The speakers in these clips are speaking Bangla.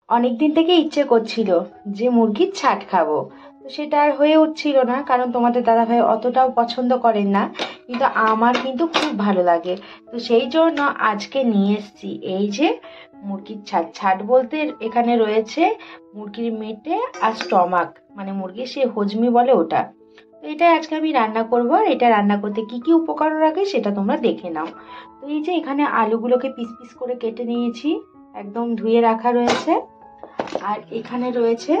অনেক দিন থেকে ইচ্ছে করছিল যে মুরগির ছাট খাবো, তো সেটা আর হয়ে উঠছিল না, কারণ তোমাদের দাদাভাই অতটাও পছন্দ করেন না, কিন্তু আমার কিন্তু খুব ভালো লাগে। তো সেই জন্য আজকে নিয়ে এসেছি এই যে মুরগির ছাট। ছাট বলতে এখানে রয়েছে মুরগির মেটে আর স্টমাক, মানে মুরগির সে হজমি বলে ওটা। তো এটাই আজকে আমি রান্না করব। আর এটা রান্না করতে কি কি উপকরণ লাগে সেটা তোমরা দেখে নাও। তো এই যে এখানে আলুগুলোকে পিস পিস করে কেটে নিয়েছি, একদম ধুয়ে রাখা রয়েছে। আর এখানে রয়েছে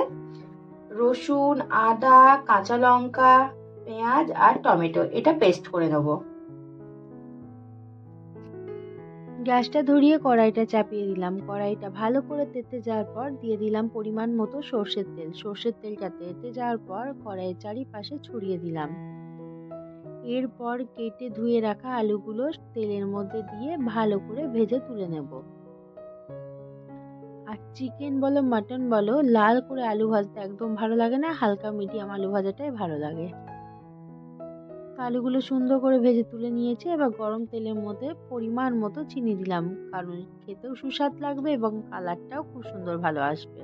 রসুন, আদা, কাঁচা লঙ্কা, পেঁয়াজ আর টমেটো, এটা পেস্ট করে নেব। গ্যাসটা ধরিয়ে কড়াইটা চাপিয়ে দিলাম। কড়াইটা ভালো করে তেতে যাওয়ার পর দিয়ে দিলাম পরিমাণ মতো সর্ষের তেল। সর্ষের তেলটা তেতে যাওয়ার পর কড়াইয়ের চারিপাশে ছড়িয়ে দিলাম। এরপর কেটে ধুয়ে রাখা আলুগুলো তেলের মধ্যে দিয়ে ভালো করে ভেজে তুলে নেব। আর চিকেন বলো মাটন বলো, লাল করে আলু ভাজতে একদম ভালো লাগে না, হালকা মিডিয়াম আলু ভাজাটাই ভালো লাগে। আলুগুলো সুন্দর করে ভেজে তুলে নিয়েছি। এবার গরম তেলের মধ্যে পরিমাণ মতো চিনি দিলাম, কারণ খেতেও সুস্বাদ লাগবে এবং কালারটাও খুব সুন্দর ভালো আসবে।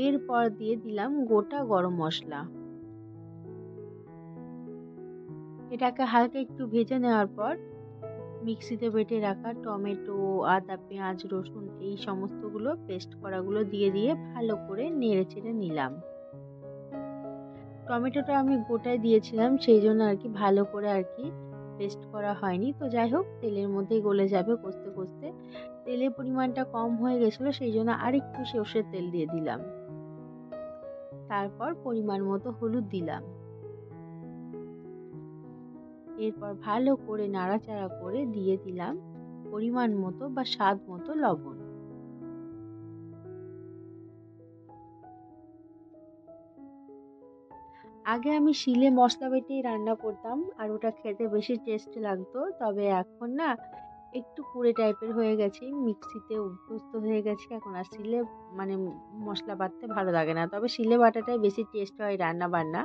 এরপর দিয়ে দিলাম গোটা গরম মশলা। এটাকে হালকা একটু ভেজে নেওয়ার পর মিক্সিতে বেটে রাখা টমেটো, আদা, পেঁয়াজ, রসুন এই সমস্তগুলো পেস্ট করাগুলো দিয়ে দিয়ে ভালো করে নেড়ে চেড়ে নিলাম। টমেটোটা আমি গোটায় দিয়েছিলাম, সেই জন্য আর কি ভালো করে আর কি পেস্ট করা হয়নি। তো যাই হোক, তেলের মধ্যেই গলে যাবে কষতে কষতে। তেলের পরিমাণটা কম হয়ে গেছিলো, সেই জন্য আরেকটু সর্ষের তেল দিয়ে দিলাম। তারপর পরিমাণ মতো হলুদ দিলাম। এরপর ভালো করে নাড়াচাড়া করে দিয়ে দিলাম পরিমাণ মতো বা স্বাদ মতো লবণ। আগে আমি শিলে মশলা বেটেই রান্না করতাম, আর ওটা খেতে বেশি টেস্ট লাগতো। তবে এখন না একটু কুড়ে টাইপের হয়ে গেছি, মিক্সিতে অভ্যস্ত হয়ে গেছি, এখন আর শিলে মানে মশলা বাটতে ভালো লাগে না। তবে শিলে বাটাটাই বেশি টেস্ট হয় রান্না বান্না।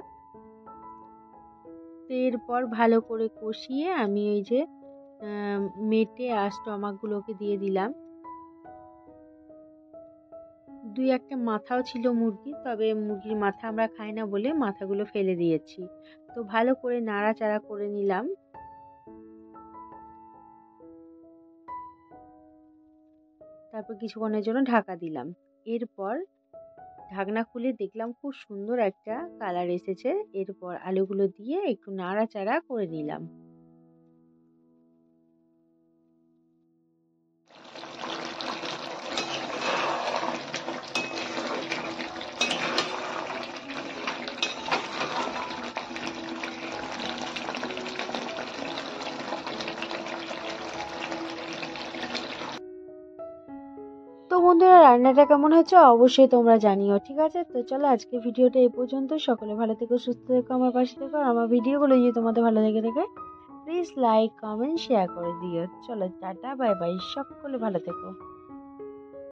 তো এরপর ভালো করে কষিয়ে আমি ওই যে মেটে আর স্টমাকগুলোকে দিয়ে দিলাম। দুই একটা মাথাও ছিল মুরগি, তবে মুরগির মাথা আমরা খাই না বলে মাথাগুলো ফেলে দিয়েছি। তো ভালো করে নাড়াচাড়া করে নিলাম। তারপর কিছুক্ষণের জন্য ঢাকা দিলাম। এরপর ঢাকনা খুলে দেখলাম খুব সুন্দর একটা কালার এসেছে। এরপর আলুগুলো দিয়ে একটু নাড়াচাড়া করে নিলাম। তো বন্ধুরা, রান্নাটা কেমন হয়েছে অবশ্যই তোমরা জানিও, ঠিক আছে? তো চলো আজকে ভিডিওটা এই পর্যন্ত। সকলে ভালো থেকো, সুস্থ থেকো, আমার পাশে থেকো। আর আমার ভিডিওগুলো যদি তোমাদের ভালো লেগে থাকে প্লিজ লাইক, কমেন্ট, শেয়ার করে দিও। চলো টাটা, বাই বাই, সকলে ভালো থেকো।